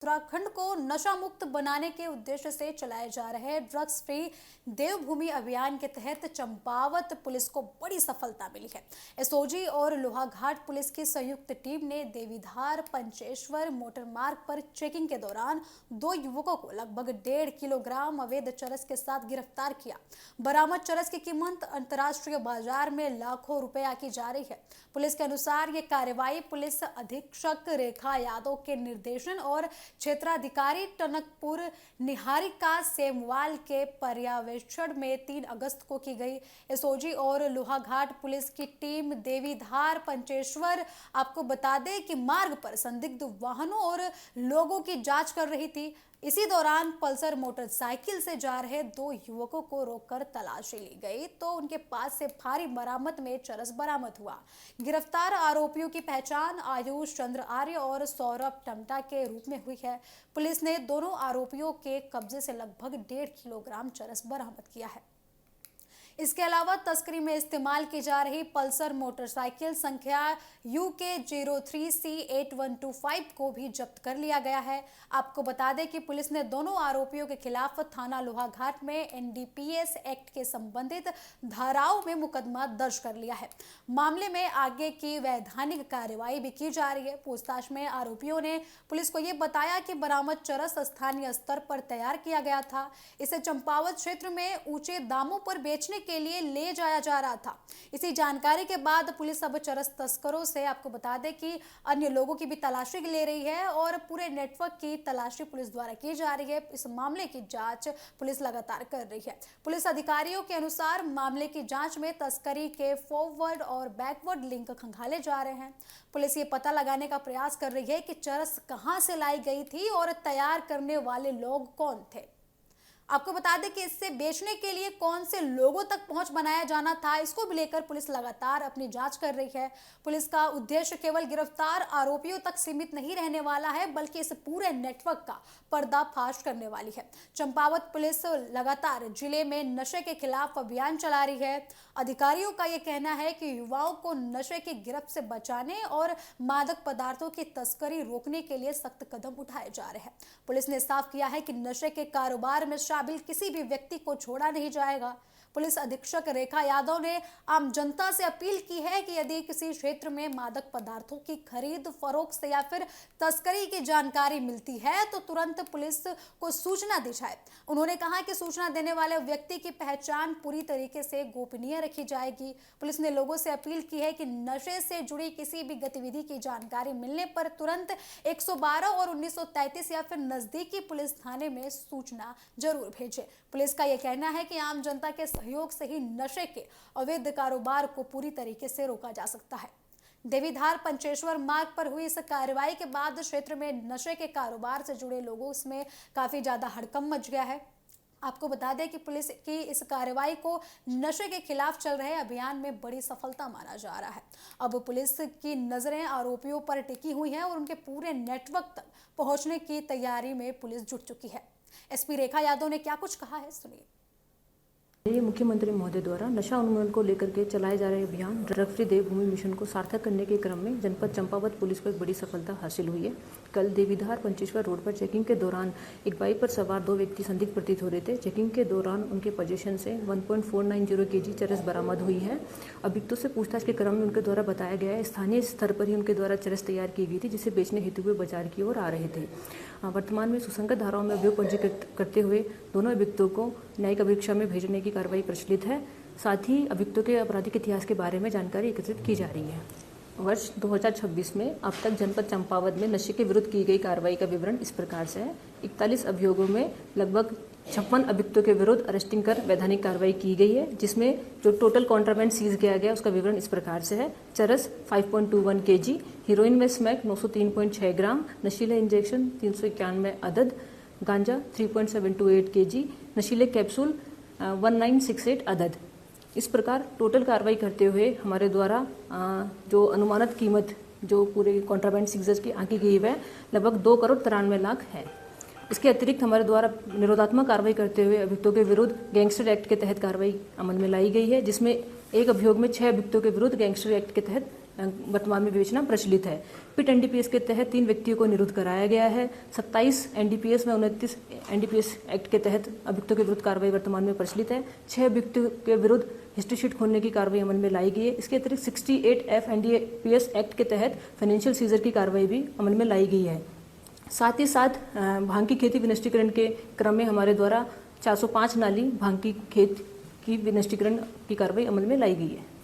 उत्तराखंड को नशा मुक्त बनाने के उद्देश्य से चलाए जा रहे ड्रग्स फ्री देवभूमि अभियान के तहत चंपावत पुलिस को बड़ी सफलता मिली है। एसओजी और लोहाघाट पुलिस की संयुक्त टीम ने देवीधार पंचेश्वर मोटर मार्ग पर चेकिंग के दौरान 2 युवकों को लगभग 1.5 किलोग्राम अवैध चरस के साथ गिरफ्तार किया। बरामद चरस की कीमत अंतर्राष्ट्रीय बाजार में लाखों रुपए आकी जा रही है। पुलिस के अनुसार ये कार्रवाई पुलिस अधीक्षक रेखा यादव के निर्देशन और क्षेत्राधिकारी टनकपुर निहारिका सेमवाल के पर्यवेक्षण में 3 अगस्त को की गई। एसओजी और लोहाघाट पुलिस की टीम देवीधार पंचेश्वर आपको बता दें कि मार्ग पर संदिग्ध वाहनों और लोगों की जांच कर रही थी। इसी दौरान पल्सर मोटरसाइकिल से जा रहे 2 युवकों को रोककर तलाशी ली गई तो उनके पास से भारी बरामद में चरस बरामद हुआ। गिरफ्तार आरोपियों की पहचान आयुष चंद्र आर्य और सौरभ टमटा के रूप में हुई है। पुलिस ने दोनों आरोपियों के कब्जे से लगभग 1.5 किलोग्राम चरस बरामद किया है। इसके अलावा तस्करी में इस्तेमाल की जा रही पल्सर मोटरसाइकिल संख्या UK 03C8125 को भी जब्त कर लिया गया है। आपको बता दें कि पुलिस ने दोनों आरोपियों के खिलाफ थाना लोहाघाट में NDPS एक्ट के संबंधित धाराओं में मुकदमा दर्ज कर लिया है। मामले में आगे की वैधानिक कार्रवाई भी की जा रही है। पूछताछ में आरोपियों ने पुलिस को ये बताया कि बरामद चरस स्थानीय स्तर पर तैयार किया गया था। इसे चंपावत क्षेत्र में ऊंचे दामों पर बेचने के लिए ले जाया जा रहा था। इसी जानकारी के बाद पुलिस अब चरस तस्करों से आपको बता दें कि अन्य लोगों की भी तलाशी ले रही है और पूरे नेटवर्क की तलाशी पुलिस द्वारा की जा रही है। इस मामले की जांच पुलिस लगातार कर रही है। पुलिस अधिकारियों के अनुसार मामले की जांच में तस्करी के फॉरवर्ड और बैकवर्ड लिंक खंगाले जा रहे हैं। पुलिस ये पता लगाने का प्रयास कर रही है कि चरस कहां से लाई गई थी और तैयार करने वाले लोग कौन थे। आपको बता दें कि इससे बेचने के लिए कौन से लोगों तक पहुंच बनाया जाना था, इसको भी लेकर पुलिस लगातार अपनी जांच कर रही है। पुलिस का उद्देश्य केवल गिरफ्तार आरोपियों तक सीमित नहीं रहने वाला है, बल्कि इस पूरे नेटवर्क का पर्दाफाश करने वाली है। चंपावत पुलिस लगातार जिले में नशे के खिलाफ अभियान चला रही है। अधिकारियों का यह कहना है कि युवाओं को नशे की गिरफ्त से बचाने और मादक पदार्थों की तस्करी रोकने के लिए सख्त कदम उठाए जा रहे हैं। पुलिस ने साफ किया है कि नशे के कारोबार में शामिल किसी भी व्यक्ति को छोड़ा नहीं जाएगा। पुलिस अधीक्षक रेखा यादव ने आम जनता से अपील की है कि यदि किसी क्षेत्र में मादक पदार्थों की खरीद फरोख्त या फिर तस्करी की जानकारी मिलती है तो तुरंत पुलिस को सूचना दी जाए। उन्होंने कहा कि सूचना देने वाले व्यक्ति की पहचान पूरी तरीके से गोपनीय रखी जाएगी। पुलिस ने लोगों से अपील की है कि नशे से जुड़ी किसी भी गतिविधि की जानकारी मिलने पर तुरंत 112 और 1933 या फिर नजदीकी पुलिस थाने में सूचना जरूर भेजें। पुलिस का यह कहना है कि आम जनता के सहयोग से ही नशे के अवैध कारोबार को पूरी तरीके से रोका जा सकता है। देवीधार पंचेश्वर मार्ग पर हुई इस कार्रवाई के बाद क्षेत्र में नशे के कारोबार से जुड़े लोगों में काफी ज्यादा हड़कंप मच गया है। आपको बता दें कि पुलिस की इस कार्रवाई को नशे के खिलाफ चल रहे अभियान में बड़ी सफलता माना जा रहा है। अब पुलिस की नजरें आरोपियों पर टिकी हुई हैं और उनके पूरे नेटवर्क तक पहुंचने की तैयारी में पुलिस जुट चुकी है। एसपी रेखा यादव ने क्या कुछ कहा है, सुनिए। ये मुख्यमंत्री महोदय द्वारा नशा उन्मूलन को लेकर के चलाए जा रहे अभियान ड्रग फ्री देवभूमि मिशन को सार्थक करने के क्रम में जनपद चंपावत पुलिस को एक बड़ी सफलता हासिल हुई है। कल देवीधार पंचेश्वर रोड पर चेकिंग के दौरान एक बाइक पर सवार 2 व्यक्ति संदिग्ध प्रतीत हो रहे थे। चेकिंग के दौरान उनके पोजीशन से 1.490 kg चरस बरामद हुई है। अभियुक्तों से पूछताछ के क्रम में उनके द्वारा बताया गया है स्थानीय स्तर पर ही उनके द्वारा चरस तैयार की गई थी, जिसे बेचने हेतु वे बाजार की ओर आ रहे थे। वर्तमान में सुसंगत धाराओं में अभियोग पंजीकृत करते हुए दोनों अभियुक्तों को न्यायिक अभिरक्षा में भेजने की कार्रवाई प्रचलित है। साथ ही अभियुक्तों के आपराधिक इतिहास के बारे में जानकारी एकत्रित की जा रही है। वर्ष 2026 में अब तक जनपद चंपावत में नशे के विरुद्ध की गई कार्रवाई का विवरण इस प्रकार से है। 41 अभियोगों में लगभग 56 अभियुक्तों के विरुद्ध अरेस्टिंग कर वैधानिक कार्रवाई की गई है, जिसमें जो टोटल कॉन्ट्राबैंड सीज किया गया उसका विवरण इस प्रकार से है। चरस 5.21 kg, हीरोइन में स्मैक 903.6 ग्राम, नशीले इंजेक्शन 391 अदद, गांजा 3.728 kg, नशीले कैप्सूल 1968 अदद। इस प्रकार टोटल कार्रवाई करते हुए हमारे द्वारा जो अनुमानित कीमत जो पूरे कॉन्ट्राबैंड सीजर्स की आंकी गई है लगभग 2,93,00,000 है। इसके अतिरिक्त हमारे द्वारा निरोधात्मक कार्रवाई करते हुए अभियुक्तों के विरुद्ध गैंगस्टर एक्ट के तहत कार्रवाई अमल में लाई गई है, जिसमें एक अभियोग में 6 अभियुक्तों के विरुद्ध गैंगस्टर एक्ट के तहत वर्तमान में बेचना प्रचलित है। पिट एनडीपीएस के तहत 3 व्यक्तियों को निरुद्ध कराया गया है। 27 एनडीपीएस में 29 एनडीपीएस एक्ट के तहत अभियुक्तों के विरुद्ध कार्रवाई वर्तमान में प्रचलित है। 6 अभियुक्तों के विरुद्ध हिस्ट्री शीट खोलने की कार्रवाई अमल में लाई गई है। इसके अतिरिक्त 68F एनडीपीएस एक्ट के तहत फाइनेंशियल सीजर की कार्रवाई भी अमल में लाई गई है। साथ ही साथ भांग की खेती विनिष्टीकरण के क्रम में हमारे द्वारा 405 नाली भांग की खेत की विनिष्टीकरण की कार्रवाई अमल में लाई गई है।